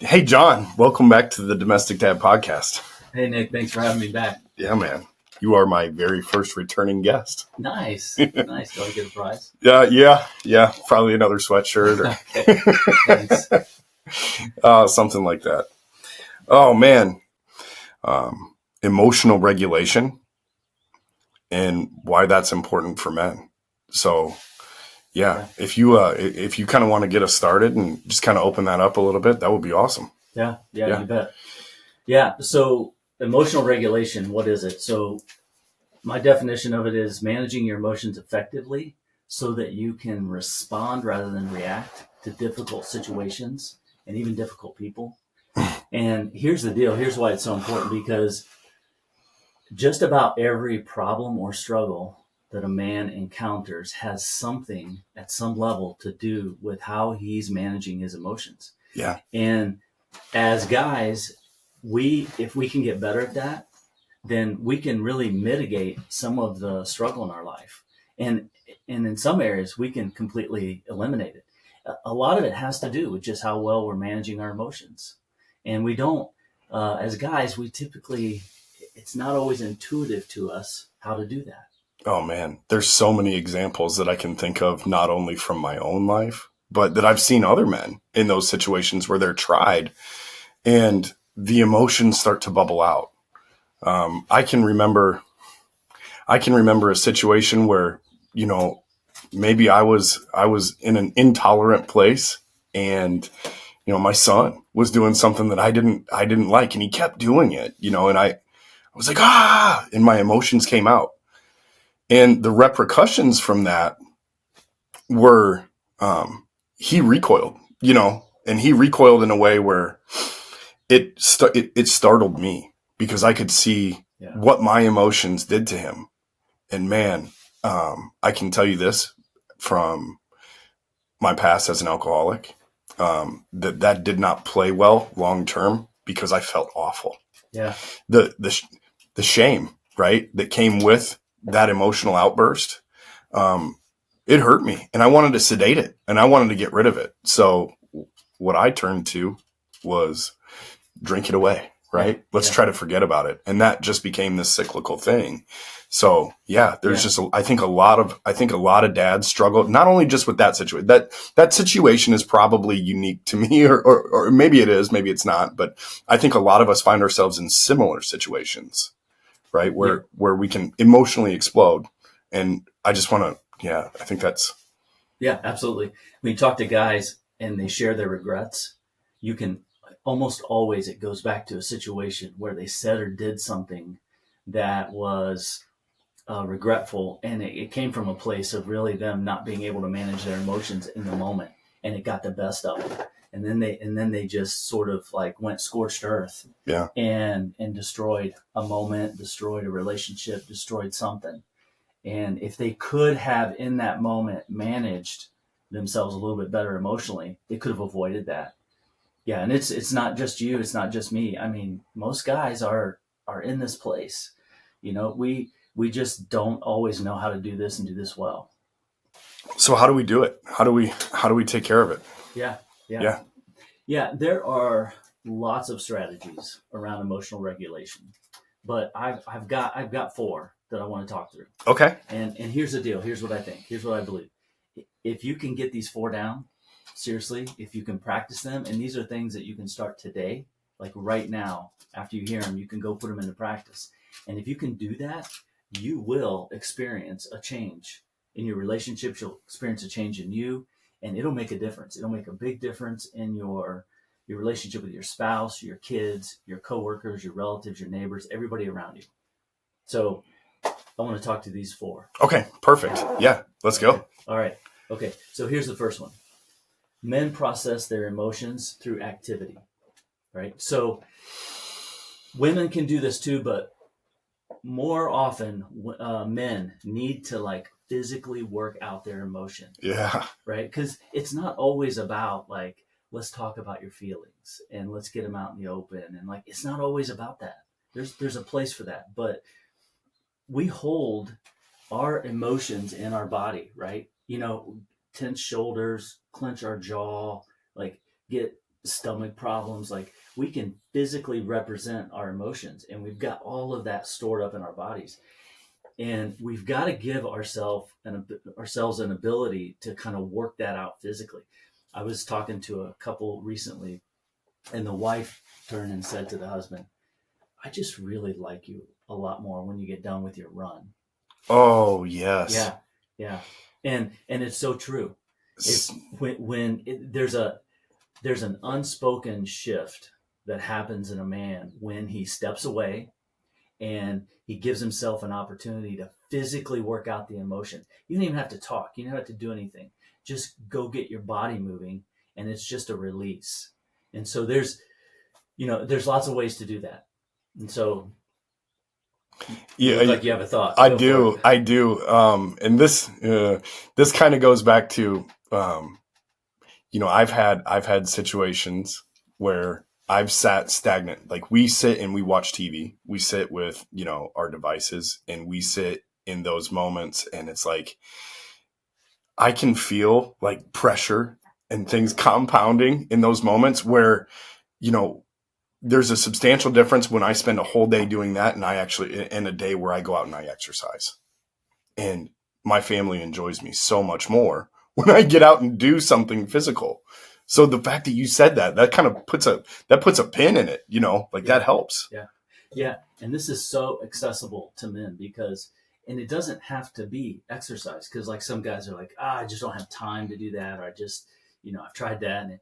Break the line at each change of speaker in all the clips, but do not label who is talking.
Hey, John, welcome back to the Domestic Dad Podcast.
Hey, Nick, thanks for having me back.
Yeah, man. You are my very first returning guest.
Nice. Nice. Do I get a prize?
Yeah. Probably another sweatshirt
Okay. Thanks.
or something like that. Oh, man. Emotional regulation and why that's important for men. So, yeah,
Yeah.
if you kind of want to get us started and just kind of open that up a little bit, that would be awesome.
Yeah,
Yeah.
you bet. Yeah. So emotional regulation, what is it? So my definition of it is managing your emotions effectively so that you can respond rather than react to difficult situations and even difficult people. And here's the deal. Here's why it's so important, because just about every problem or struggle that a man encounters has something at some level to do with how he's managing his emotions.
Yeah.
And as guys, if we can get better at that, then we can really mitigate some of the struggle in our life. And in some areas we can completely eliminate it. A lot of it has to do with just how well we're managing our emotions. And we don't, as guys, we typically, it's not always intuitive to us how to do that.
Oh, man. There's so many examples that I can think of, not only from my own life, but that I've seen other men in those situations where they're tried and the emotions start to bubble out. I can remember a situation where, maybe I was in an intolerant place, and, my son was doing something that I didn't like, and he kept doing it, and I was like, and my emotions came out. And the repercussions from that were, he recoiled, and he recoiled in a way where it startled me because I could see what my emotions did to him. And man, I can tell you this from my past as an alcoholic, that did not play well long term because I felt awful.
Yeah.
The shame, right, that came with that emotional outburst, it hurt me, and I wanted to sedate it, and I wanted to get rid of it. So what I turned to was drink it away, right? Let's try to forget about it. And that just became this cyclical thing. So there's just, I think a lot of dads struggle, not only just with that situation. That situation is probably unique to me, or maybe it is, maybe it's not. But I think a lot of us find ourselves in similar situations, right? Where we can emotionally explode. And I just want to, I think that's.
Yeah, absolutely. When you talk to guys and they share their regrets, you can almost always, it goes back to a situation where they said or did something that was regretful, and it came from a place of really them not being able to manage their emotions in the moment, and it got the best of them. And then they just sort of like went scorched earth, and destroyed a moment, destroyed a relationship, destroyed something. And if they could have in that moment managed themselves a little bit better emotionally, they could have avoided that. Yeah, and it's not just you, it's not just me. I mean, most guys are in this place. We just don't always know how to do this and do this well.
So how do we do it? How do we take care of it?
Yeah. There are lots of strategies around emotional regulation, but I've got four that I want to talk through.
Okay.
And here's the deal. Here's what I think. Here's what I believe. If you can get these four down, seriously, if you can practice them, and these are things that you can start today, like right now, after you hear them, you can go put them into practice. And if you can do that, you will experience a change in your relationships. You'll experience a change in you, and it'll make a difference. It'll make a big difference in your relationship with your spouse, your kids, your coworkers, your relatives, your neighbors, everybody around you. So I want to talk to these four.
Okay, perfect. Yeah, let's go.
All right. Okay, so here's the first one. Men process their emotions through activity, right? So women can do this too, but more often men need to like physically work out their emotion.
Yeah.
Right? Because it's not always about like, let's talk about your feelings and let's get them out in the open. And like, it's not always about that. There's a place for that. But we hold our emotions in our body, right? Tense shoulders, clench our jaw, like get stomach problems. Like we can physically represent our emotions, and we've got all of that stored up in our bodies. And we've got to give ourselves an ability to kind of work that out physically. I was talking to a couple recently, and the wife turned and said to the husband, "I just really like you a lot more when you get done with your run."
Oh, yes.
Yeah, yeah, and it's so true.
S-
It's there's an unspoken shift that happens in a man when he steps away and he gives himself an opportunity to physically work out the emotion. You don't even have to talk. You don't have to do anything. Just go get your body moving, and it's just a release. And so there's lots of ways to do that. And so you look
Yeah,
like you have a thought.
I
Go for it.
do. I do. And this kind of goes back to, I've had situations where I've sat stagnant. Like we sit and we watch TV. We sit with, our devices, and we sit in those moments, and it's like I can feel like pressure and things compounding in those moments where, you know, there's a substantial difference when I spend a whole day doing that and I actually in a day where I go out and I exercise. And my family enjoys me so much more when I get out and do something physical. So the fact that you said that kind of puts a pin in it, like
Yeah,
that helps.
yeah, yeah. And this is so accessible to men because, and it doesn't have to be exercise because, like, some guys are like, I just don't have time to do that, or I just, I've tried that, and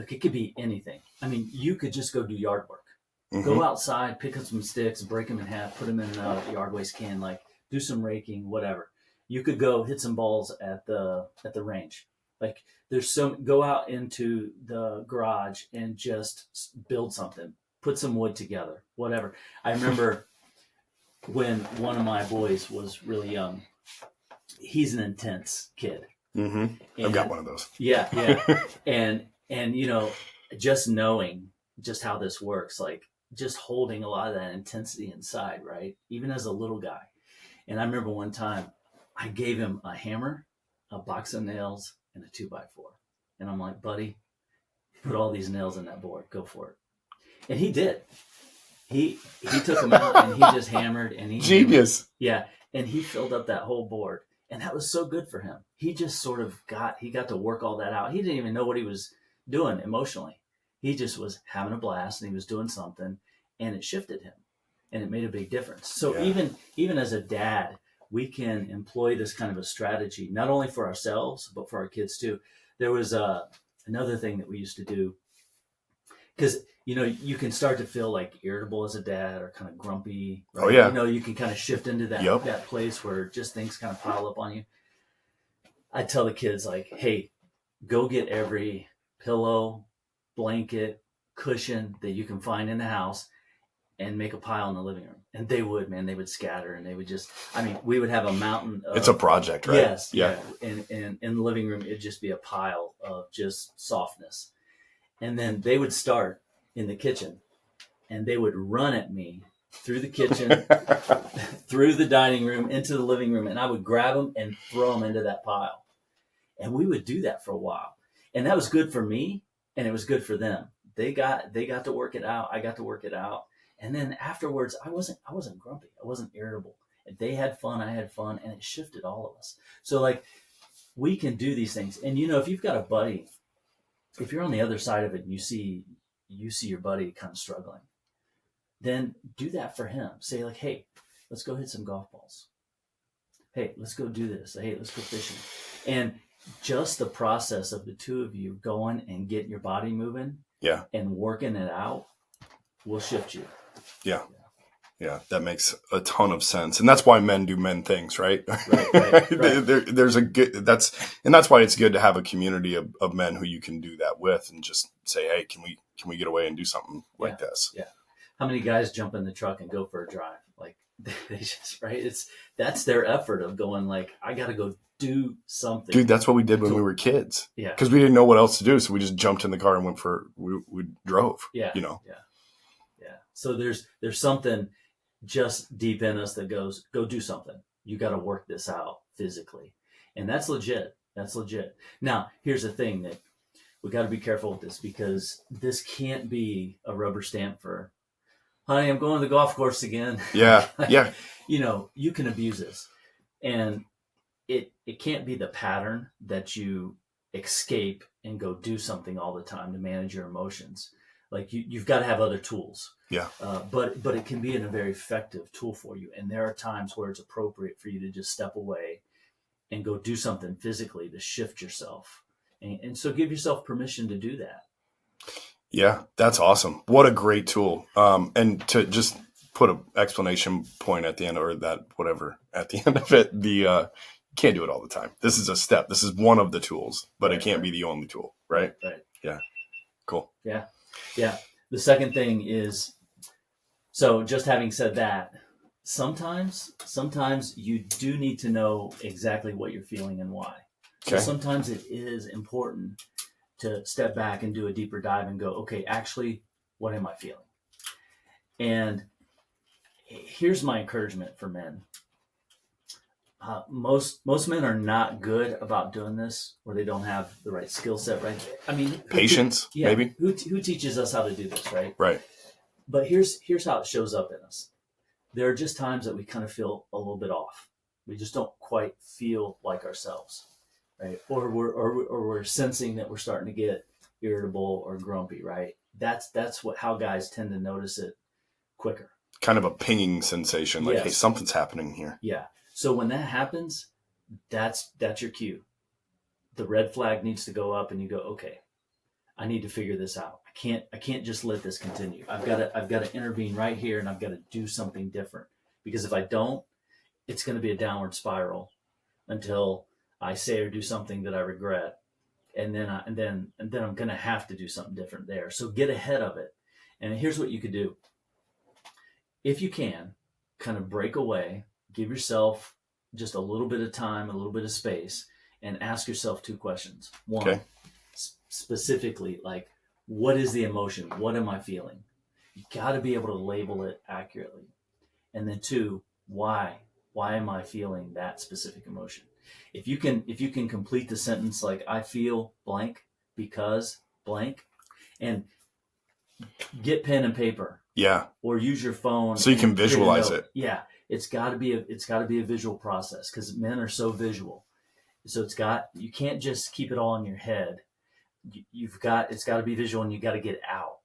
it could be anything. I mean, you could just go do yard work. Go
Hmm.
outside, pick up some sticks, break them in half, put them in a yard waste can, like do some raking, whatever. You could go hit some balls at the range. Like go out into the garage and just build something, put some wood together, whatever. I remember when one of my boys was really young. He's an intense kid,
Hmm. I've got
and
one of those.
yeah, yeah, and just knowing just how this works, like just holding a lot of that intensity inside, right? Even as a little guy. And I remember one time I gave him a hammer, a box of nails, and a 2x4, and I'm like, buddy, put all these nails in that board, go for it. And he did. He took them out and he just hammered and he hammered.
Genius.
Yeah, and he filled up that whole board, and that was so good for him. He just sort of got to work all that out. He didn't even know what he was doing emotionally. He just was having a blast and he was doing something, and it shifted him, and it made a big difference. So
Yeah.
even as a dad, we can employ this kind of a strategy not only for ourselves but for our kids too. There was another thing that we used to do because you can start to feel like irritable as a dad or kind of grumpy,
Oh
right?
yeah.
You can kind of shift into
Yep.
that place where just things kind of pile up on you. I tell the kids, like, hey, go get every pillow, blanket, cushion that you can find in the house and make a pile in the living room. And they would, man, they would scatter, and they would just, I mean, we would have a mountain
It's a
of,
project, right?
yes,
Yeah.
yeah, and in the living room it'd just be a pile of just softness. And then they would start in the kitchen, and they would run at me through the kitchen, through the dining room, into the living room, and I would grab them and throw them into that pile. And we would do that for a while, and that was good for me, and it was good for them. They got to work it out. I got to work it out, and then afterwards, I wasn't grumpy. I wasn't irritable. They had fun. I had fun, and it shifted all of us. So like we can do these things, and if you've got a buddy, if you're on the other side of it, and you see your buddy kind of struggling, then do that for him. Say like, hey, let's go hit some golf balls. Hey, let's go do this. Hey, let's go fishing. And just the process of the two of you going and getting your body moving
Yeah.
and working it out will shift you.
Yeah. Yeah, that makes a ton of sense, and that's why men do men things, right?
Right.
There's a good that's why it's good to have a community of men who you can do that with, and just say, hey, can we get away and do something
Yeah.
like this?
Yeah. How many guys jump in the truck and go for a drive? Like they just right. That's their effort of going like, I got to go do something.
Dude, that's what we did when
So-
we were kids.
Yeah.
Because we didn't know what else to do, so we just jumped in the car and we drove.
Yeah.
You know.
Yeah. Yeah. So there's something just deep in us that goes, go do something. You got to work this out physically. And that's legit. That's legit. Now, here's the thing that we got to be careful with this, because this can't be a rubber stamp for, honey, I'm going to the golf course again.
Yeah. Yeah.
You can abuse this, and it can't be the pattern that you escape and go do something all the time to manage your emotions. Like you've got to have other tools.
Yeah.
But it can be a very effective tool for you. And there are times where it's appropriate for you to just step away and go do something physically to shift yourself. And so give yourself permission to do that.
Yeah, that's awesome. What a great tool. And to just put an explanation point at the end, or that whatever at the end of it, you can't do it all the time. This is a step. This is one of the tools, but
Right,
it can't
right.
be the only tool, right?
Right.
Yeah. Cool.
Yeah. Yeah. The second thing is, so just having said that, sometimes you do need to know exactly what you're feeling and why. So
Okay.
sometimes it is important to step back and do a deeper dive and go, okay, actually, what am I feeling? And here's my encouragement for men. Most men are not good about doing this, or they don't have the right skill set, right? I mean,
Patience, maybe?
Who teaches us how to do this, right?
Right.
But here's how it shows up in us. There are just times that we kind of feel a little bit off. We just don't quite feel like ourselves, right? Or we're sensing that we're starting to get irritable or grumpy, right? That's how guys tend to notice it quicker.
Kind of a pinging sensation, like,
Yes.
hey, something's happening here.
Yeah. So when that happens, that's your cue. The red flag needs to go up, and you go, okay, I need to figure this out. I can't just let this continue. I've got to intervene right here, and I've got to do something different, because if I don't, it's going to be a downward spiral until I say or do something that I regret, and then I'm going to have to do something different there. So get ahead of it. And here's what you could do. If you can, kind of break away, give yourself just a little bit of time, a little bit of space, and ask yourself two questions. One,
Okay.
specifically, like, what is the emotion? What am I feeling? You got to be able to label it accurately. And then two, why? Why am I feeling that specific emotion? If you can complete the sentence like, I feel blank because blank, and get pen and paper.
Yeah.
Or use your phone
so you can visualize it.
Yeah, it's got to be a visual process, because men are so visual. So you can't just keep it all in your head. It's got to be visual, and you got to get it out.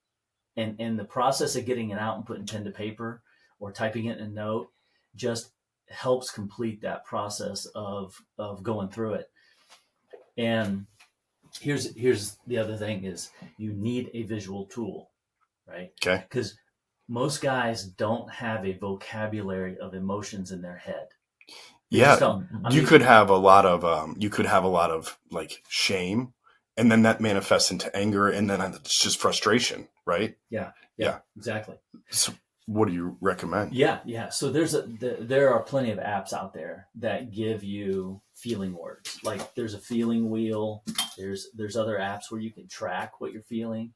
And the process of getting it out and putting pen to paper or typing it in a note just helps complete that process of going through it. And here's the other thing is, you need a visual tool, right?
Okay.
Because most guys don't have a vocabulary of emotions in their head.
Yeah. You could have a lot of like shame, and then that manifests into anger, and then it's just frustration, right?
Yeah, exactly.
So what do you recommend?
Yeah. So there are plenty of apps out there that give you feeling words. Like there's a feeling wheel. There's other apps where you can track what you're feeling.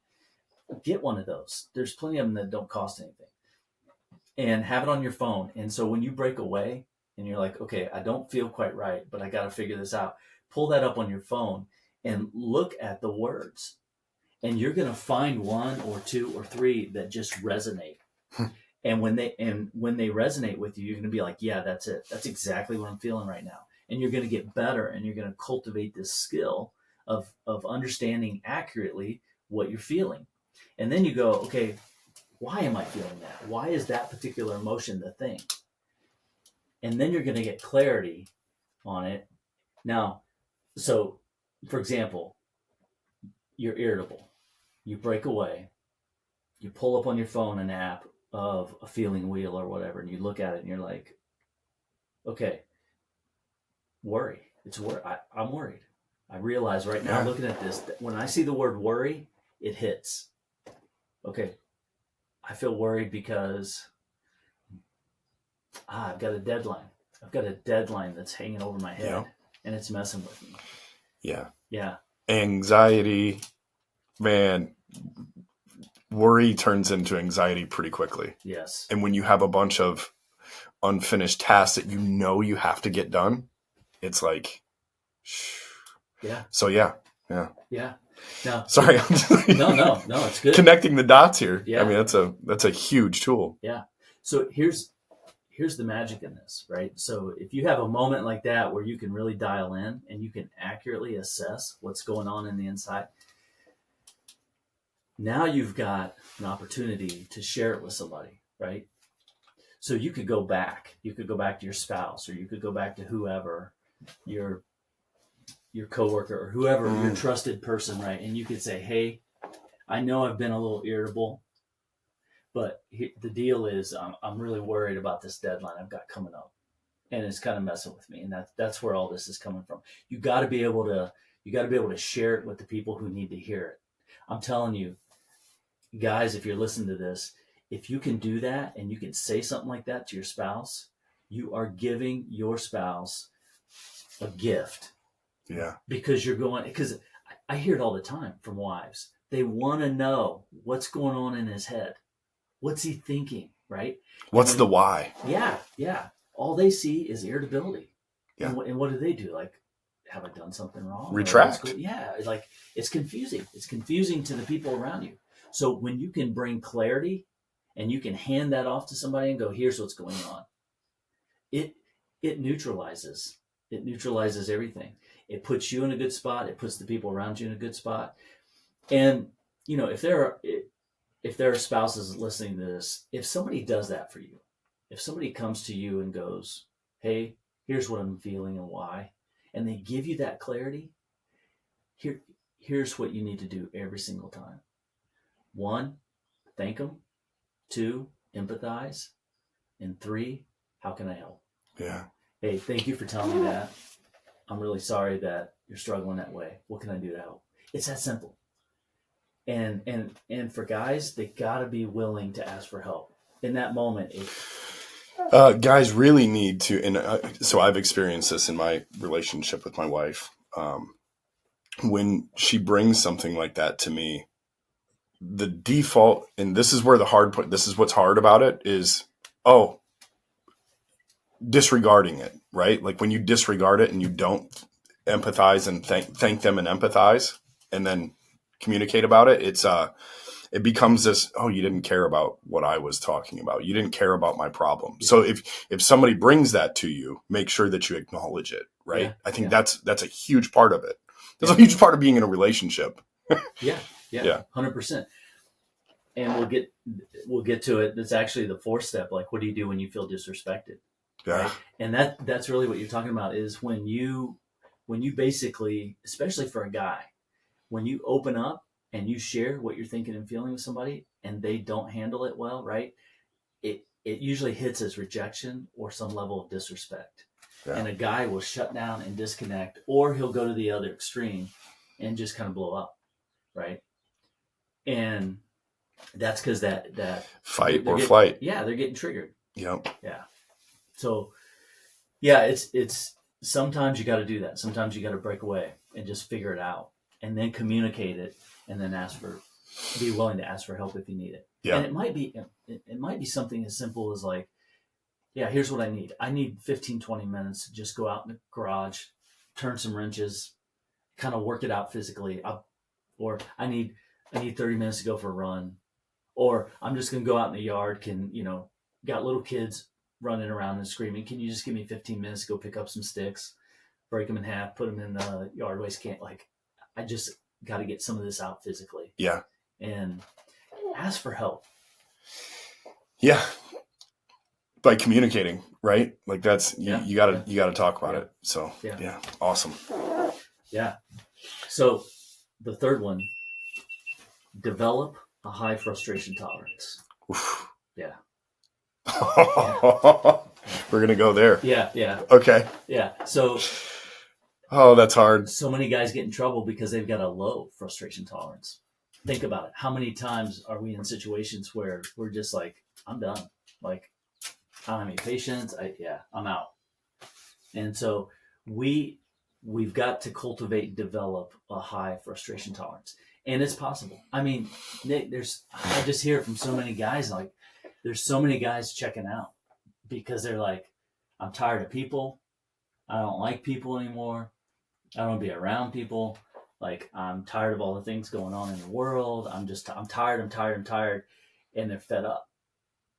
Get one of those. There's plenty of them that don't cost anything. And have it on your phone. And so when you break away and you're like, okay, I don't feel quite right, but I got to figure this out, pull that up on your phone and look at the words. And you're going to find one or two or three that just resonate. And when they resonate with you, you're going to be like, yeah, that's it. That's exactly what I'm feeling right now. And you're going to get better, and you're going to cultivate this skill of understanding accurately what you're feeling. And then you go, okay, why am I feeling that? Why is that particular emotion the thing? And then you're going to get clarity on it. Now, so for example, you're irritable. You break away. You pull up on your phone an app of a feeling wheel or whatever, and you look at it and you're like, okay, worry. It's worry. I'm worried. I realize right now, looking at this, that when I see the word worry, it hits. Okay, I feel worried because I've got a deadline. I've got a deadline that's hanging over my head, and it's messing with me. Yeah.
Anxiety, man, worry turns into anxiety pretty quickly.
Yes.
And when you have a bunch of unfinished tasks that you have to get done, it's like,
yeah.
So yeah.
Yeah. Now,
Sorry.
no, it's good.
Connecting the dots here.
Yeah.
I mean, that's a huge tool.
Yeah. So here's the magic in this, right? So if you have a moment like that where you can really dial in and you can accurately assess what's going on in the inside, now you've got an opportunity to share it with somebody, right? So you could go back. You could go back to your spouse, or you could go back to whoever, your coworker, or whoever, your trusted person, right? And you could say, "Hey, I know I've been a little irritable, but the deal is I'm really worried about this deadline I've got coming up, and it's kind of messing with me." And that's where all this is coming from. You got to be able to share it with the people who need to hear it. I'm telling you, guys, if you're listening to this, if you can do that and you can say something like that to your spouse, you are giving your spouse a gift.
Yeah.
Because I hear it all the time from wives. They want to know what's going on in his head. What's he thinking, right?
What's the why?
Yeah, yeah. All they see is irritability.
Yeah.
And what do? Like, have I done something wrong?
Retract.
Yeah, like it's confusing. It's confusing to the people around you. So when you can bring clarity and you can hand that off to somebody and go, here's what's going on, it neutralizes. It neutralizes everything. It puts you in a good spot. It puts the people around you in a good spot. And if there are spouses listening to this, if somebody does that for you, if somebody comes to you and goes, hey, here's what I'm feeling and why, and they give you that clarity, here's what you need to do every single time. 1, thank them. 2, empathize. And 3, how can I help?
Yeah.
Hey, thank you for telling me that. I'm really sorry that you're struggling that way. What can I do to help? It's that simple. And for guys, they got to be willing to ask for help in that moment.
Guys really need to, and so I've experienced this in my relationship with my wife. When she brings something like that to me, the default, and this is where this is what's hard about it is, disregarding it, right? Like when you disregard it and you don't empathize and thank them and empathize and then communicate about it, it becomes this, you didn't care about what I was talking about. You didn't care about my problem. Yeah. So if somebody brings that to you, make sure that you acknowledge it, right? Yeah. I think that's a huge part of it. That's a huge part of being in a relationship.
Yeah. 100%. And we'll get to it. That's actually the 4th step. Like, what do you do when you feel disrespected?
Yeah.
Right? And that's really what you're talking about, is when you basically, especially for a guy, when you open up and you share what you're thinking and feeling with somebody and they don't handle it well, right? It usually hits as rejection or some level of disrespect. Yeah. And a guy will shut down and disconnect, or he'll go to the other extreme and just kind of blow up, right? And that's because that
fight or flight.
Yeah, they're getting triggered.
Yep.
Yeah. So yeah, it's sometimes you got to do that. Sometimes you got to break away and just figure it out, and then communicate it, and then be willing to ask for help if you need it. Yeah. And it might be something as simple as like, yeah, here's what I need. I need 15, 20 minutes to just go out in the garage, turn some wrenches, kind of work it out physically. Or I need 30 minutes to go for a run. Or I'm just going to go out in the yard. Got little kids running around and screaming. Can you just give me 15 minutes to go pick up some sticks, break them in half, put them in the yard waste can? Like, I just got to get some of this out physically.
Yeah.
And ask for help.
Yeah. By communicating, right? Like that's, you gotta talk about it. So yeah. Awesome.
Yeah. So the 3rd one, develop a high frustration tolerance.
Oof.
Yeah.
We're going to go there.
Yeah.
Okay.
Yeah. So.
Oh, that's hard.
So many guys get in trouble because they've got a low frustration tolerance. Think about it. How many times are we in situations where we're just like, I'm done. Like, I don't have any patience. I'm out. And so we've got to cultivate and develop a high frustration tolerance. And it's possible. I mean, Nick, I just hear it from so many guys, like there's so many guys checking out because they're like, I'm tired of people. I don't like people anymore. I don't want to be around people. Like, I'm tired of all the things going on in the world. I'm tired, I'm tired. And they're fed up.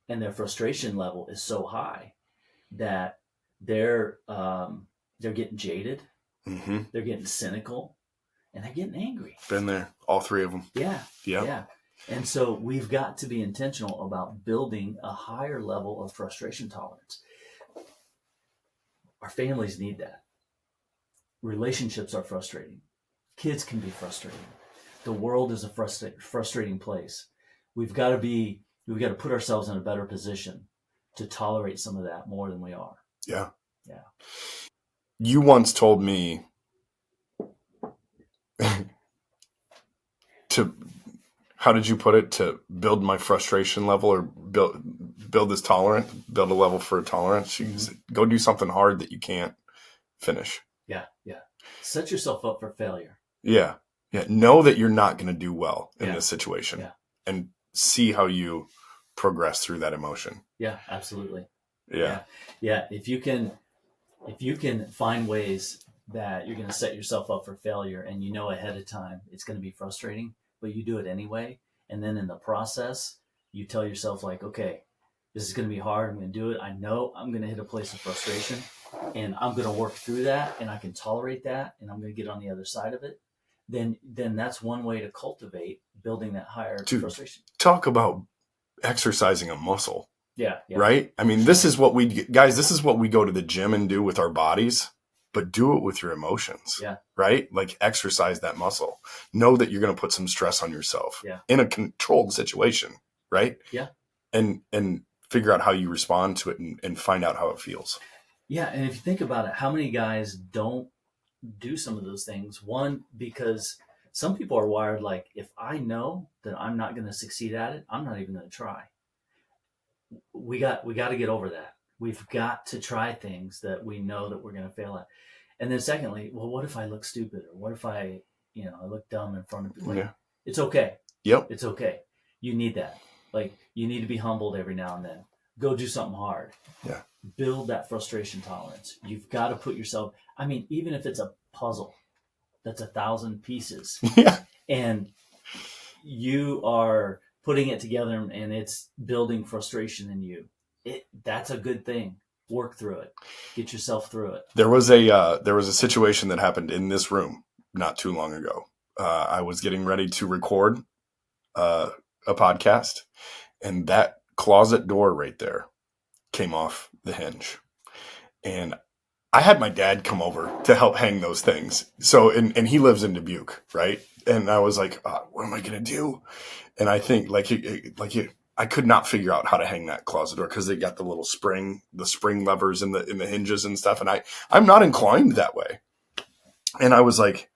And their frustration level is so high that they're getting jaded,
Mm-hmm.
they're getting cynical, and they're getting angry.
Been there, all three of them.
Yeah.
Yep.
Yeah. And so we've got to be intentional about building a higher level of frustration tolerance. Our families need that. Relationships are frustrating. Kids can be frustrating. The world is a frustrating place. We've got to put ourselves in a better position to tolerate some of that more than we are.
Yeah.
Yeah.
You once told me to, how did you put it? To build my frustration level, or build this tolerance, build a level for tolerance. You said, go do something hard that you can't finish.
Yeah. Yeah. Set yourself up for failure.
Yeah. Yeah. Know that you're not going to do well in
Yeah.
this situation,
Yeah.
and see how you progress through that emotion.
Yeah, absolutely.
Yeah.
Yeah. If you can find ways that you're going to set yourself up for failure, and you know ahead of time it's going to be frustrating, but you do it anyway. And then in the process, you tell yourself, like, okay, this is going to be hard. I'm going to do it. I know I'm going to hit a place of frustration, and I'm going to work through that, and I can tolerate that, and I'm going to get on the other side of it. Then that's one way to cultivate building that higher frustration.
Talk about exercising a muscle.
Yeah.
Right? I mean, this is what this is what we go to the gym and do with our bodies, but do it with your emotions.
Yeah.
Right? Like, exercise that muscle. Know that you're going to put some stress on yourself in a controlled situation. Right?
Yeah.
And figure out how you respond to it, and find out how it feels.
Yeah. And if you think about it, how many guys don't do some of those things? One, because some people are wired like, if I know that I'm not going to succeed at it, I'm not even going to try. We got to get over that. We've got to try things that we know that we're going to fail at. And then secondly, well, what if I look stupid, or what if I look dumb in front of people? Like, it's okay.
Yep.
It's okay. You need that. Like, you need to be humbled every now and then. Go do something hard.
Yeah.
Build that frustration tolerance. You've got to put yourself, I mean, even if it's a puzzle that's 1,000 pieces, and you are putting it together and it's building frustration in you, that's a good thing. Work through it. Get yourself through it.
There was a situation that happened in this room not too long ago. I was getting ready to record a podcast, and that closet door right there came off the hinge. And I had my dad come over to help hang those things. So, and he lives in Dubuque, right? And I was like, what am I going to do? And I think I could not figure out how to hang that closet door, because they got the spring levers in the hinges and stuff. And I'm not inclined that way. And I was like,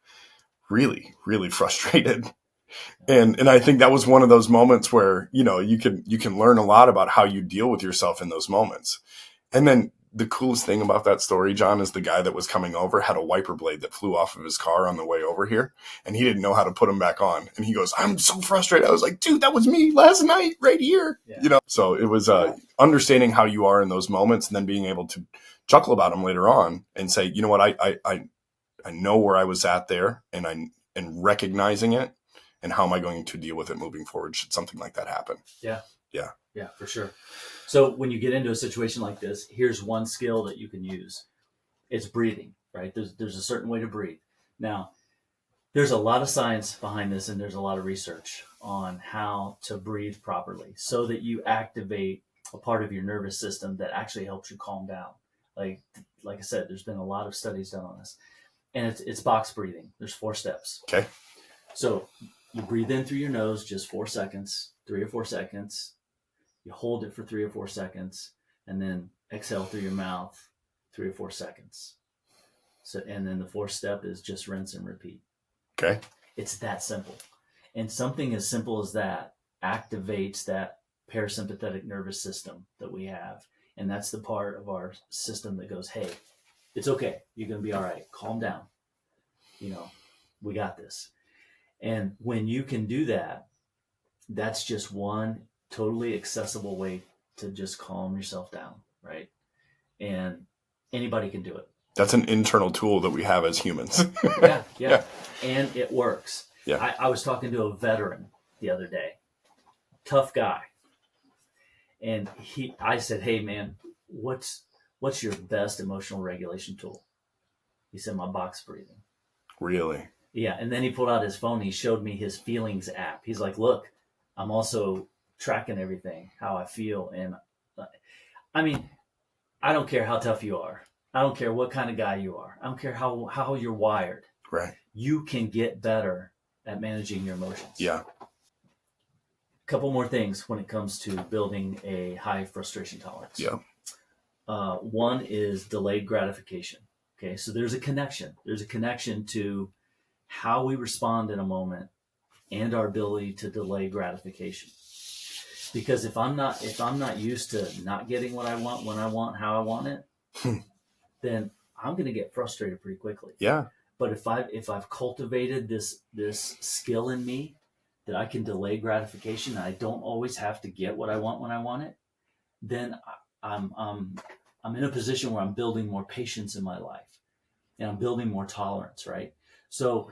really, really frustrated. And I think that was one of those moments where, you can learn a lot about how you deal with yourself in those moments. And then the coolest thing about that story, John, is the guy that was coming over had a wiper blade that flew off of his car on the way over here, and he didn't know how to put them back on. And he goes, I'm so frustrated. I was like, dude, that was me last night right here.
Yeah.
So it was understanding how you are in those moments, and then being able to chuckle about them later on and say, you know what, I know where I was at there, and recognizing it, and how am I going to deal with it moving forward should something like that happen.
Yeah, for sure. So when you get into a situation like this, here's one skill that you can use. It's breathing, right? There's a certain way to breathe. Now, there's a lot of science behind this, and there's a lot of research on how to breathe properly so that you activate a part of your nervous system that actually helps you calm down. Like I said, there's been a lot of studies done on this. And it's box breathing. There's 4 steps.
Okay.
So you breathe in through your nose just 4 seconds, 3 or 4 seconds. You hold it for 3 or 4 seconds, and then exhale through your mouth 3 or 4 seconds. So, and then the 4th step is just rinse and repeat.
Okay.
It's that simple. And something as simple as that activates that parasympathetic nervous system that we have. And that's the part of our system that goes, hey, it's okay. You're going to be all right. Calm down. We got this. And when you can do that, that's just one totally accessible way to just calm yourself down, right? And anybody can do it.
That's an internal tool that we have as humans.
Yeah, yeah.
Yeah.
And it works.
Yeah.
I was talking to a veteran the other day, tough guy. And I said, hey man, what's your best emotional regulation tool? He said, my box breathing.
Really?
Yeah. And then he pulled out his phone. He showed me his feelings app. He's like, look, I'm also tracking everything, how I feel. And I mean, I don't care how tough you are. I don't care what kind of guy you are. I don't care how you're wired.
Right.
You can get better at managing your emotions.
Yeah.
Couple more things when it comes to building a high frustration tolerance.
Yeah.
One is delayed gratification. Okay, so there's a connection. There's a connection to how we respond in a moment and our ability to delay gratification. Because if I'm not used to not getting what I want when I want how I want it, then I'm going to get frustrated pretty quickly.
Yeah.
But if I've cultivated this skill in me that I can delay gratification, I don't always have to get what I want when I want it, then I'm in a position where I'm building more patience in my life and I'm building more tolerance, right? So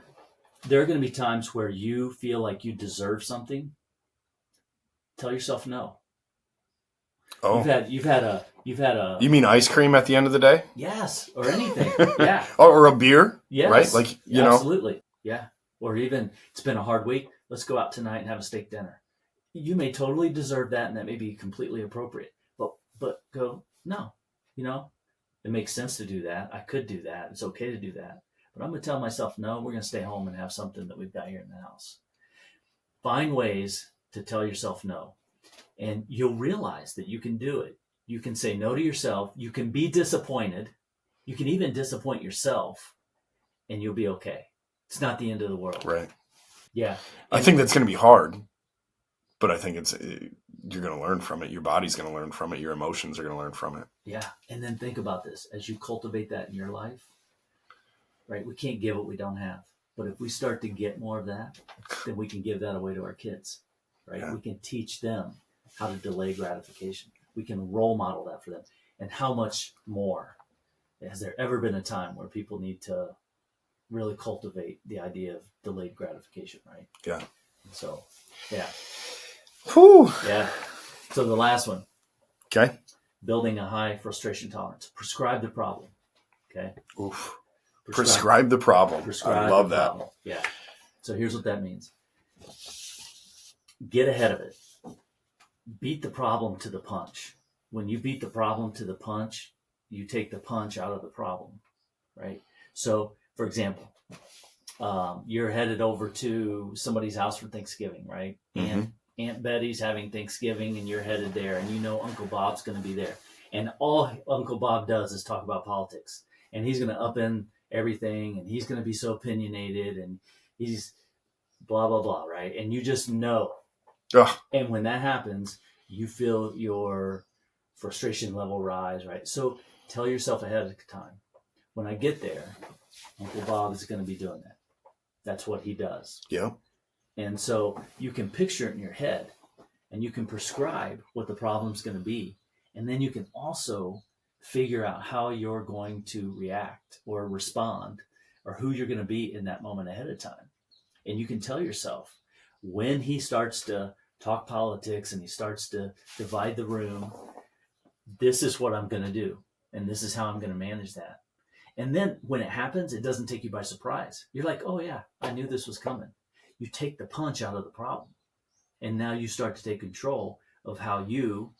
there are going to be times where you feel like you deserve something. Tell yourself no.
Oh.
You've had a
You mean ice cream at the end of the day?
yes, or anything. Yeah.
Or a beer?
Yes.
Right? Like, you know.
Absolutely. Yeah. Or even it's been a hard week. Let's go out tonight and have a steak dinner. You may totally deserve that, and that may be completely appropriate. But go, no. You know, it makes sense to do that. I could do that. It's okay to do that. But I'm going to tell myself, no, we're going to stay home and have something that we've got here in the house. Find ways to tell yourself no. And you'll realize that you can do it. You can say no to yourself. You can be disappointed. You can even disappoint yourself, and you'll be okay. It's not the end of the world.
Right.
Yeah.
I think that's going to be hard, but I think you're going to learn from it. Your body's going to learn from it. Your emotions are going to learn from it.
Yeah. And then think about this. As you cultivate that in your life, right? We can't give what we don't have. But if we start to get more of that, then we can give that away to our kids, right?
Yeah.
We can teach them how to delay gratification. We can role model that for them. And how much more has there ever been a time where people need to really cultivate the idea of delayed gratification, right?
Yeah.
So, yeah.
Whew.
Yeah. So the last one,
Okay.
building a high frustration tolerance. Prescribe the problem. Okay.
Oof. Prescribe the problem. I love that.
Problem. Yeah. So here's what that means. Get ahead of it. Beat the problem to the punch. When you beat the problem to the punch, you take the punch out of the problem, right? So, for example, you're headed over to somebody's house for Thanksgiving, right?
Mm-hmm.
Aunt Betty's having Thanksgiving, and you're headed there, and you know Uncle Bob's going to be there. And all Uncle Bob does is talk about politics. And he's going to upend everything, and he's going to be so opinionated, and he's blah, blah, blah, right? And you just know.
Ugh.
And when that happens, you feel your frustration level rise, right? So tell yourself ahead of time, when I get there, Uncle Bob is going to be doing that. That's what he does.
Yeah.
And so you can picture it in your head, and you can prescribe what the problem's going to be. And then you can also figure out how you're going to react or respond, or who you're going to be in that moment ahead of time. And you can tell yourself, when he starts to talk politics and he starts to divide the room, this is what I'm going to do. And this is how I'm going to manage that. And then when it happens, it doesn't take you by surprise. You're like, oh yeah, I knew this was coming. You take the punch out of the problem. And now you start to take control of how you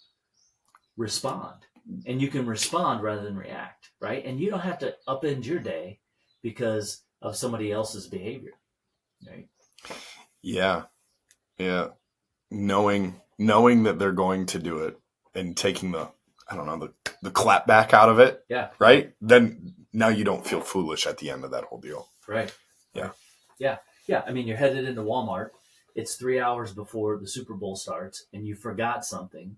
respond. And you can respond rather than react, right? And you don't have to upend your day because of somebody else's behavior, right?
Yeah. Yeah. Knowing that they're going to do it and taking the clap back out of it.
Yeah.
Right? Then now you don't feel foolish at the end of that whole deal.
Right.
Yeah.
Yeah. Yeah. I mean, you're headed into Walmart. It's 3 hours before the Super Bowl starts, and you forgot something.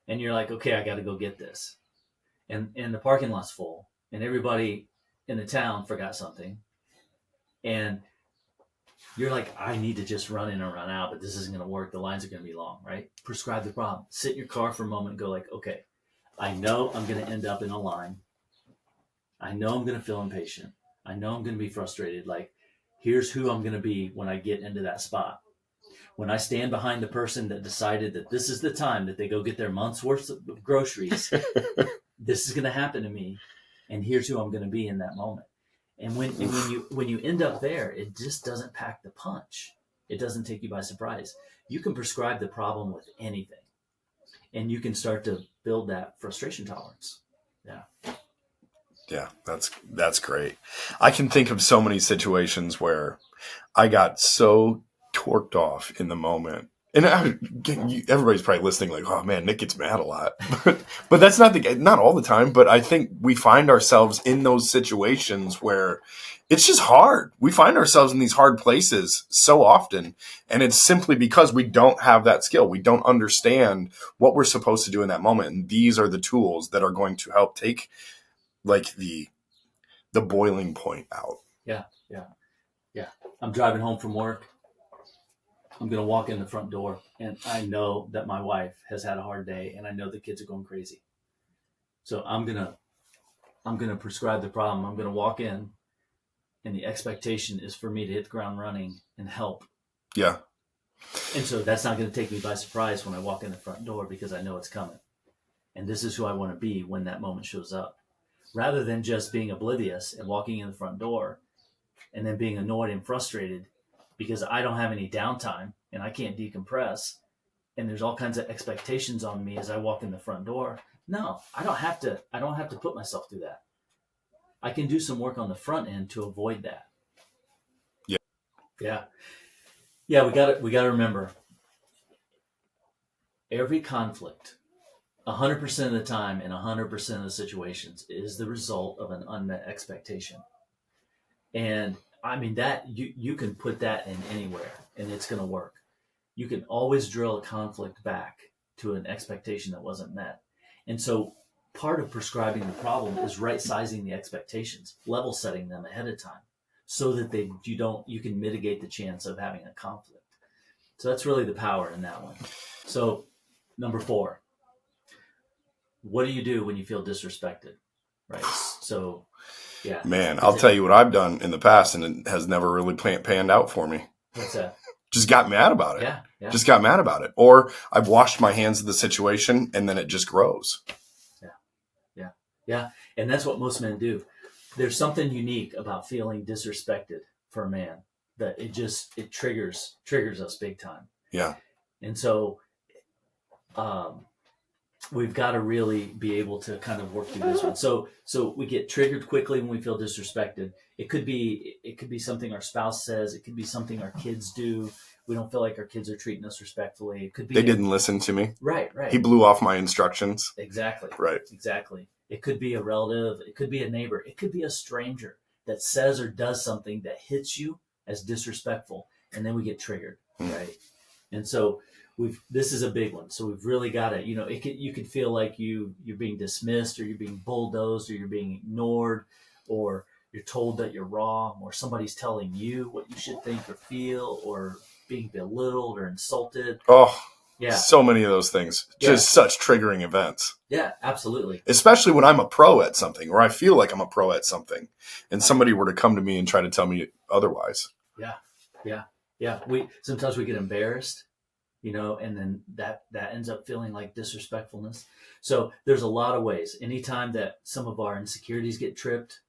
And you're like, okay, I got to go get this. And the parking lot's full, and everybody in the town forgot something. And you're like, I need to just run in and run out, but this isn't going to work. The lines are going to be long, right? Prescribe the problem. Sit in your car for a moment and go like, okay, I know I'm going to end up in a line. I know I'm going to feel impatient. I know I'm going to be frustrated. Like, here's who I'm going to be when I get into that spot. When I stand behind the person that decided that this is the time that they go get their month's worth of groceries, this is going to happen to me. And here's who I'm going to be in that moment. And when you end up there, it just doesn't pack the punch. It doesn't take you by surprise. You can prescribe the problem with anything, and you can start to build that frustration tolerance. Yeah.
Yeah, that's great. I can think of so many situations where I got so torqued off in the moment. And everybody's probably listening like, oh man, Nick gets mad a lot. But that's not all the time. But I think we find ourselves in those situations where it's just hard. We find ourselves in these hard places so often. And it's simply because we don't have that skill. We don't understand what we're supposed to do in that moment. And these are the tools that are going to help take like the boiling point out.
Yeah. I'm driving home from work. I'm going to walk in the front door, and I know that my wife has had a hard day, and I know the kids are going crazy. So I'm going to prescribe the problem. I'm going to walk in, and the expectation is for me to hit the ground running and help.
Yeah.
And so that's not going to take me by surprise when I walk in the front door, because I know it's coming. And this is who I want to be when that moment shows up. Rather than just being oblivious and walking in the front door and then being annoyed and frustrated because I don't have any downtime and I can't decompress, and there's all kinds of expectations on me as I walk in the front door. No, I don't have to put myself through that. I can do some work on the front end to avoid that.
Yeah.
Yeah, we got to remember, every conflict 100% of the time in 100% of the situations is the result of an unmet expectation. And I mean, that you can put that in anywhere and it's going to work. You can always drill a conflict back to an expectation that wasn't met. And so part of prescribing the problem is right sizing the expectations, level setting them ahead of time so that you can mitigate the chance of having a conflict. So that's really the power in that one. So number 4, what do you do when you feel disrespected? Right. So yeah.
Man, I'll tell you what I've done in the past, and it has never really panned out for me.
What's that?
Just got mad about it.
Yeah.
Just got mad about it. Or I've washed my hands of the situation, and then it just grows.
Yeah. And that's what most men do. There's something unique about feeling disrespected for a man, that it triggers us big time.
Yeah.
And so we've got to really be able to kind of work through this one. So we get triggered quickly when we feel disrespected. It could be something our spouse says. It could be something our kids do. We don't feel like our kids are treating us respectfully. It could be
they didn't listen to me.
Right.
He blew off my instructions.
Exactly.
Right.
Exactly. It could be a relative. It could be a neighbor. It could be a stranger that says or does something that hits you as disrespectful, and then we get triggered, right? And so this is a big one. So we've really got to, you could feel like you're being dismissed, or you're being bulldozed, or you're being ignored, or you're told that you're wrong, or somebody's telling you what you should think or feel, or being belittled or insulted.
Oh,
yeah.
So many of those things. Just such triggering events.
Yeah, absolutely.
Especially when I'm a pro at something, or I feel like I'm a pro at something, and somebody were to come to me and try to tell me otherwise.
Yeah. Sometimes we get embarrassed, and then that ends up feeling like disrespectfulness. So there's a lot of ways. Anytime that some of our insecurities get tripped,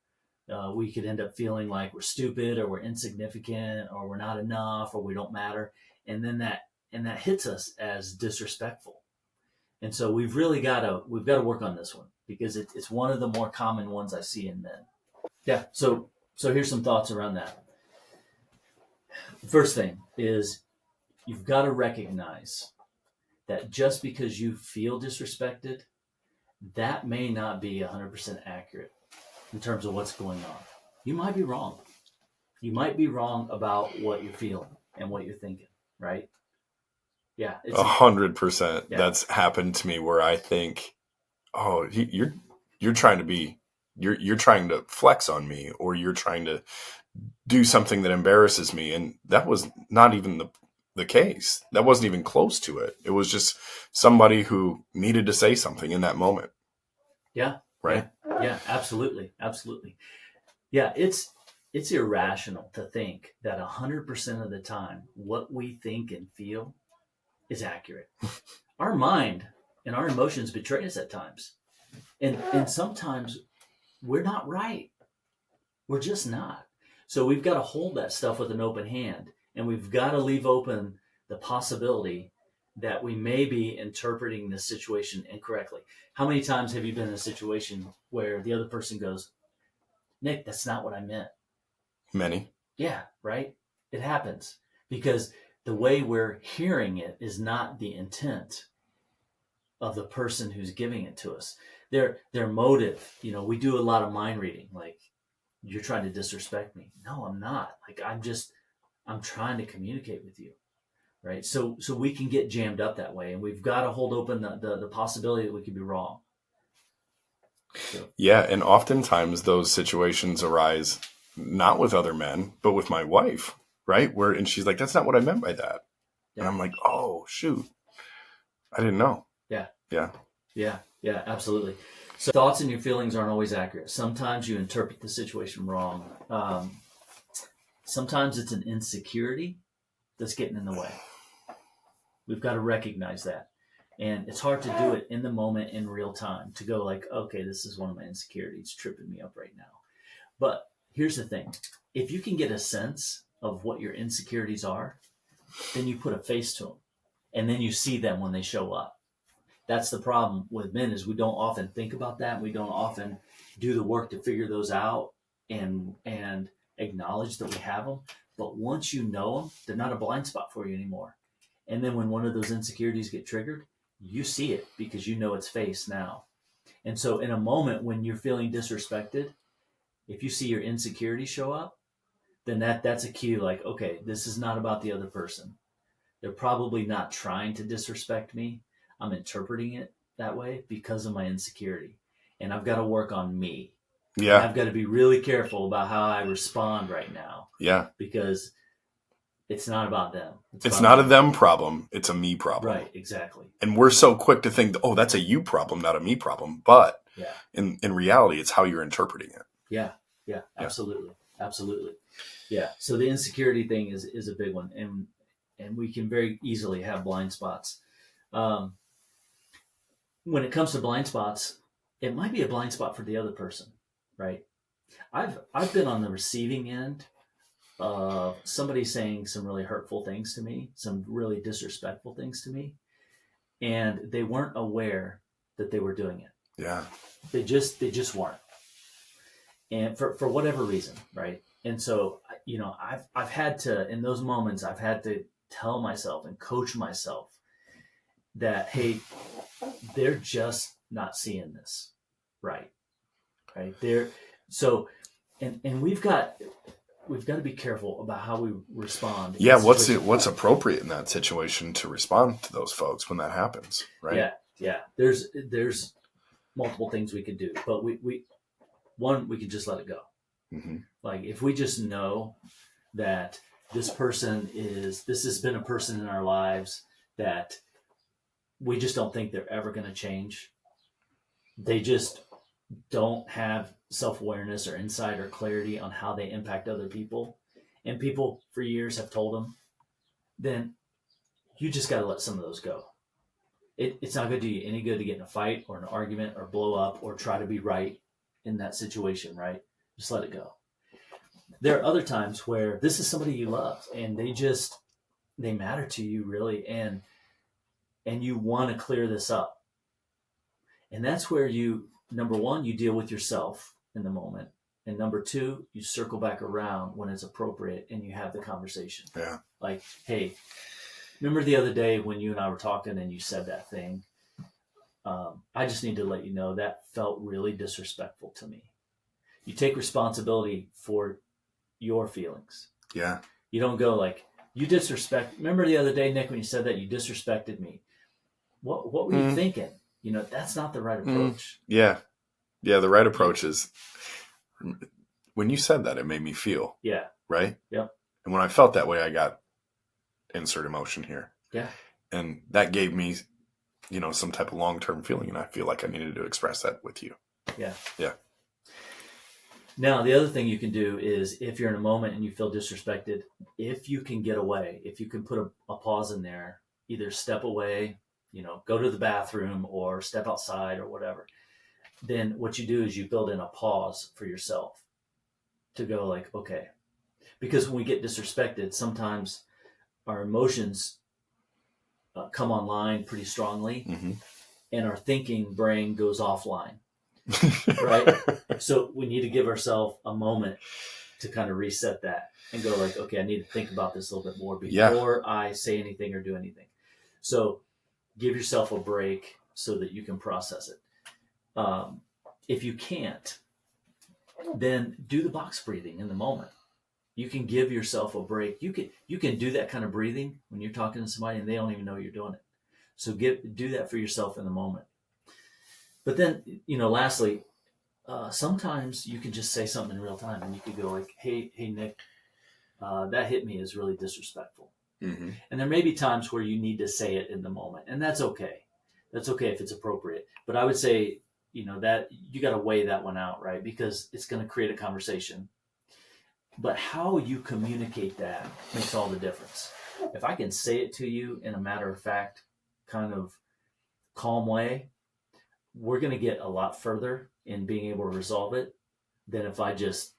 we could end up feeling like we're stupid, or we're insignificant, or we're not enough, or we don't matter. And then that hits us as disrespectful. And so we've got to work on this one, because it's one of the more common ones I see in men. Yeah. So here's some thoughts around that. The first thing is, you've got to recognize that just because you feel disrespected, that may not be 100% accurate in terms of what's going on. You might be wrong. You might be wrong about what you're feeling and what you're thinking, right? Yeah.
100%. That's happened to me, where I think, oh, you're trying to flex on me, or you're trying to do something that embarrasses me. And that was not even the case. That wasn't even close to it. It was just somebody who needed to say something in that moment.
Yeah.
Right.
Yeah, absolutely. Absolutely. Yeah, it's irrational to think that 100% of the time what we think and feel is accurate. Our mind and our emotions betray us at times. And sometimes we're not right. We're just not. So we've got to hold that stuff with an open hand, and we've got to leave open the possibility that we may be interpreting the situation incorrectly. How many times have you been in a situation where the other person goes, Nick, that's not what I meant?
Many.
Yeah, right? It happens because the way we're hearing it is not the intent of the person who's giving it to us. Their motive, we do a lot of mind reading, like, you're trying to disrespect me. No, I'm not. Like, I'm trying to communicate with you. Right. So we can get jammed up that way, and we've got to hold open the possibility that we could be wrong. So,
Yeah, and oftentimes those situations arise not with other men, but with my wife, right? And she's like, "That's not what I meant by that," and
yeah.
I'm like, "Oh shoot, I didn't know."
Yeah.
Yeah,
Yeah. Yeah. Absolutely. So thoughts and your feelings aren't always accurate. Sometimes you interpret the situation wrong. Sometimes it's an insecurity that's getting in the way. We've got to recognize that. And it's hard to do it in the moment in real time to go like, okay, this is one of my insecurities tripping me up right now. But here's the thing. If you can get a sense of what your insecurities are, then you put a face to them and then you see them when they show up. That's the problem with men is we don't often think about that. We don't often do the work to figure those out and acknowledge that we have them. But once you know them, they're not a blind spot for you anymore. And then when one of those insecurities get triggered, you see it because you know its face now. And so in a moment when you're feeling disrespected, if you see your insecurity show up, then that's a cue like, okay, this is not about the other person. They're probably not trying to disrespect me. I'm interpreting it that way because of my insecurity. And I've got to work on me. And
yeah,
I've got to be really careful about how I respond right now
yeah.
because it's not about them. It's
It's
about
not a
me.
them problem; it's a me problem.
Right, exactly.
And we're so quick to think, "Oh, that's a you problem, not a me problem." But
Yeah.
in reality, it's how you're interpreting it.
Yeah. Yeah,
Yeah,
absolutely. Absolutely. Yeah. So the insecurity thing is a big one. And we can very easily have blind spots. Um, when it comes to blind spots, it might be a blind spot for the other person, right? I've been on the receiving end of somebody saying some really hurtful things to me, some really disrespectful things to me, and they weren't aware that they were doing it.
yeah,
They just weren't, and for whatever reason, right? And so I've had to in those moments I've had to tell myself and coach myself that hey, they're just not seeing this right, right? They're so and we've got to be careful about how we respond
yeah.
in situations.
What's appropriate in that situation to respond to those folks when that happens, right?
Yeah, yeah. There's multiple things we could do, but we could just let it go.
Hmm.
Like if we just know that this has been a person in our lives that we just don't think they're ever going to change. They just don't have self-awareness or insight or clarity on how they impact other people, and people for years have told them, then you just got to let some of those go. It's not going to do you any good to get in a fight or an argument or blow up or try to be right in that situation, right? Just let it go. There are other times where this is somebody you love and they matter to you really, and you want to clear this up. And that's where you, number one, you deal with yourself in the moment. And number two, you circle back around when it's appropriate and you have the conversation.
Yeah,
Like, hey, remember the other day when you and I were talking and you said that thing? I just need to let you know that felt really disrespectful to me. You take responsibility for your feelings.
yeah.
You don't go like, you disrespect. Remember the other day, Nick, when you said that you disrespected me? What were you
Mm,
thinking? That's not the right
mm,
approach.
yeah, yeah. The right approach is when you said that, it made me feel
Yeah.
right.
Yep.
And when I felt that way, I got insert emotion here,
Yeah.
and that gave me, some type of long term feeling, and I feel like I needed to express that with you.
Yeah.
Yeah.
Now, the other thing you can do is if you're in a moment and you feel disrespected, if you can get away, if you can put a pause in there, either step away, go to the bathroom or step outside or whatever, then what you do is you build in a pause for yourself to go like, okay, because when we get disrespected, sometimes our emotions come online pretty strongly,
Mm-hmm.
and our thinking brain goes offline, right? So we need to give ourselves a moment to kind of reset that and go like, okay, I need to think about this a little bit more before I say anything or do anything. So give yourself a break so that you can process it. If you can't, then do the box breathing in the moment. You can give yourself a break. You can do that kind of breathing when you're talking to somebody and they don't even know you're doing it. So do that for yourself in the moment. But then, lastly, sometimes you can just say something in real time and you could go like, hey Nick, that hit me is really disrespectful.
Mm-hmm.
And there may be times where you need to say it in the moment, and that's okay. That's okay if it's appropriate. But I would say, that you got to weigh that one out, right? Because it's going to create a conversation. But how you communicate that makes all the difference. If I can say it to you in a matter of fact, kind of calm way, we're going to get a lot further in being able to resolve it than if I just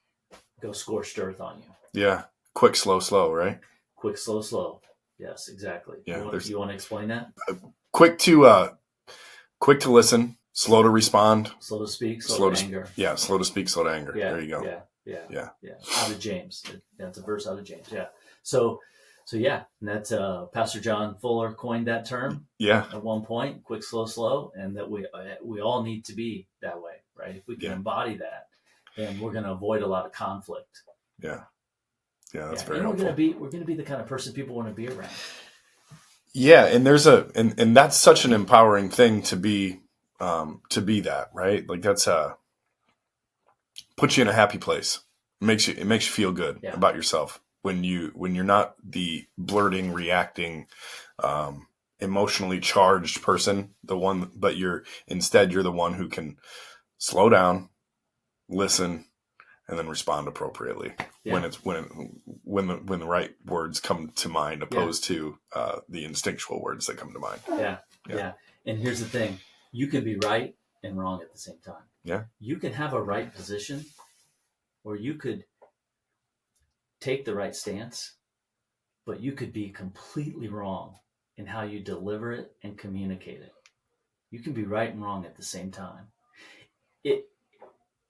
go scorched earth on you.
Yeah. Quick, slow, right?
Quick, slow. Yes, exactly.
Yeah.
You want to explain that?
Quick to listen, slow to respond.
Slow to speak, slow to anger.
Yeah. Slow to speak, slow to anger.
Yeah,
there you go.
Yeah. Out of James. That's a verse out of James. Yeah. So yeah, and that's Pastor John Fuller coined that term.
Yeah.
At one point, quick, slow, and that we all need to be that way, right? If we can embody that, then we're going to avoid a lot of conflict.
Yeah. Yeah, that's very helpful.
We're gonna be the kind of person people want to be around.
Yeah, and and that's such an empowering thing to be that, right? Like that's puts you in a happy place. It makes you feel good about yourself when you're not the blurting, reacting, emotionally charged person, but you're the one who can slow down, listen, and then respond appropriately when the right words come to mind, opposed to the instinctual words that come to mind.
Yeah. And here's the thing: you can be right and wrong at the same time.
Yeah.
You can have a right position, or you could take the right stance, but you could be completely wrong in how you deliver it and communicate it. You can be right and wrong at the same time.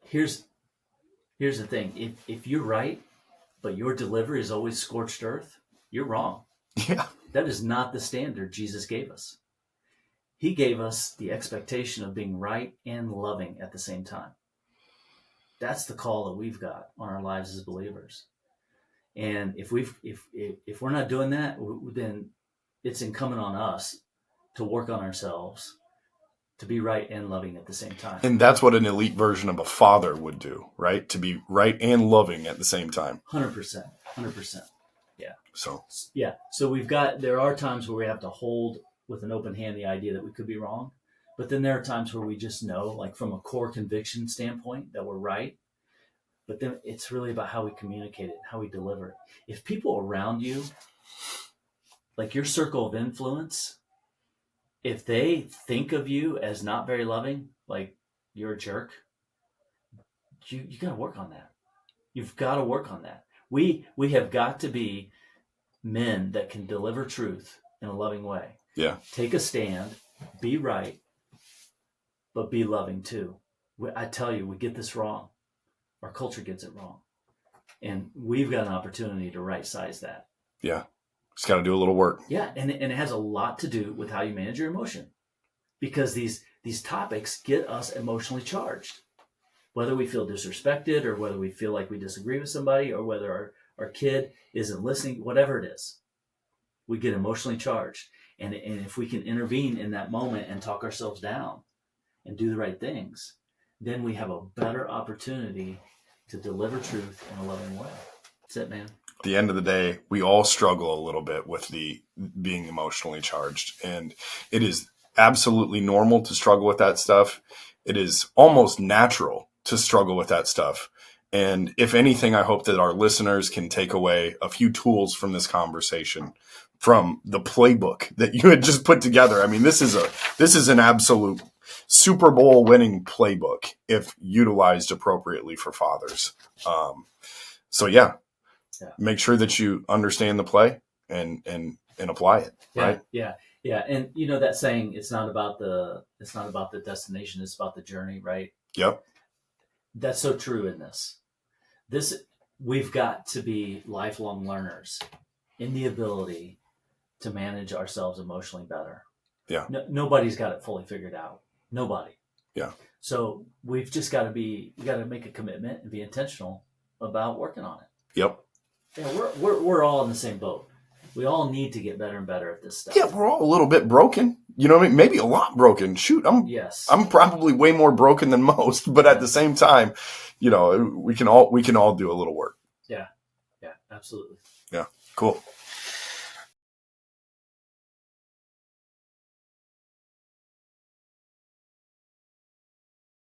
Here's the thing: if you're right, but your delivery is always scorched earth, you're wrong.
Yeah.
That is not the standard Jesus gave us. He gave us the expectation of being right and loving at the same time. That's the call that we've got on our lives as believers. And if we're not doing that, then it's incumbent on us to work on ourselves to be right and loving at the same time.
And that's what an elite version of a father would do, right? To be right and loving at the same time.
100%. Yeah.
So
there are times where we have to hold with an open hand the idea that we could be wrong. But then there are times where we just know, like from a core conviction standpoint, that we're right. But then it's really about how we communicate it, how we deliver it. If people around you, like your circle of influence, if they think of you as not very loving, like you're a jerk, you got to work on that. You've got to work on that. We have got to be men that can deliver truth in a loving way.
Yeah.
Take a stand, be right, but be loving too. I tell you, we get this wrong. Our culture gets it wrong. And we've got an opportunity to right size that.
Yeah. Just got to do a little work.
Yeah. And it has a lot to do with how you manage your emotion, because these topics get us emotionally charged, whether we feel disrespected or whether we feel like we disagree with somebody or whether our kid isn't listening, whatever it is, we get emotionally charged. And if we can intervene in that moment and talk ourselves down and do the right things, then we have a better opportunity to deliver truth in a loving way. That's it, man.
At the end of the day, we all struggle a little bit with the being emotionally charged. And it is absolutely normal to struggle with that stuff. It is almost natural to struggle with that stuff. And if anything, I hope that our listeners can take away a few tools from this conversation, from the playbook that you had just put together. I mean, this is an absolute Super Bowl winning playbook if utilized appropriately for fathers. So yeah, make sure that you understand the play and apply it. Right?
Yeah. And that saying, it's not about the destination, it's about the journey, right?
Yep.
That's so true in this. We've got to be lifelong learners in the ability to manage ourselves emotionally better.
Yeah.
Nobody's got it fully figured out. Nobody.
Yeah.
So we've just got to make a commitment and be intentional about working on it.
Yep.
Yeah, we're all in the same boat. We all need to get better and better at this stuff.
Yeah, we're all a little bit broken. You know what I mean? Maybe a lot broken. Shoot, I'm probably way more broken than most, but at the same time, we can all do a little work.
Yeah, absolutely.
Yeah, cool.